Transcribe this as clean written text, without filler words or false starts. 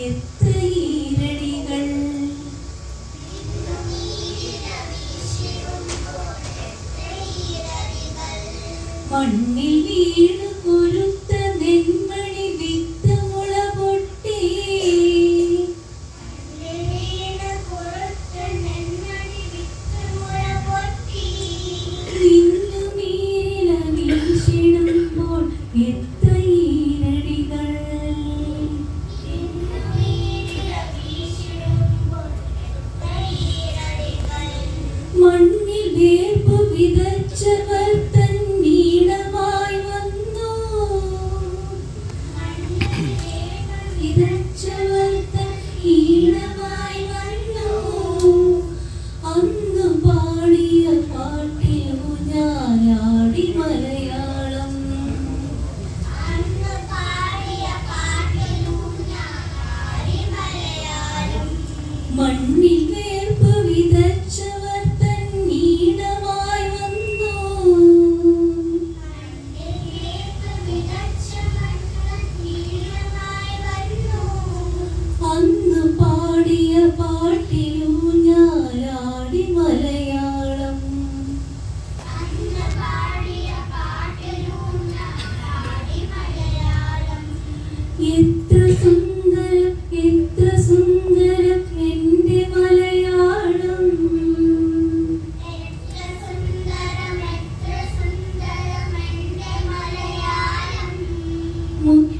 എത്ര ഈരടികൾ മണ്ണിൽ വീണു കുരുത്ത നെന്മണി വിത്ത് മുള പൊട്ടി നിന്നു മീരില വീശിടുമ്പോൾ എത്ര ഈരടികൾ മണ്ണിൽ വേർപ്പു വിതച്ചവർ തൻ നീളമായി വന്നു വിതച്ചവർ തൻ ഈണമായി വന്നു അന്ന് പാടിയ പാട്ടിൽ ഊഞ്ഞാലാടി മലയാളം മണ്ണിൽ വേർപ്പ് വിതച്ചവർ തൻ നീളമായി വന്നു അന്ന് പാടിയ പാട്ടിൽ ഊഞ്ഞാലാടി മലയാളം എത്ര സുന്ദരം എത്ര സുന്ദരം എൻ്റെ മലയാളം മുത്ത്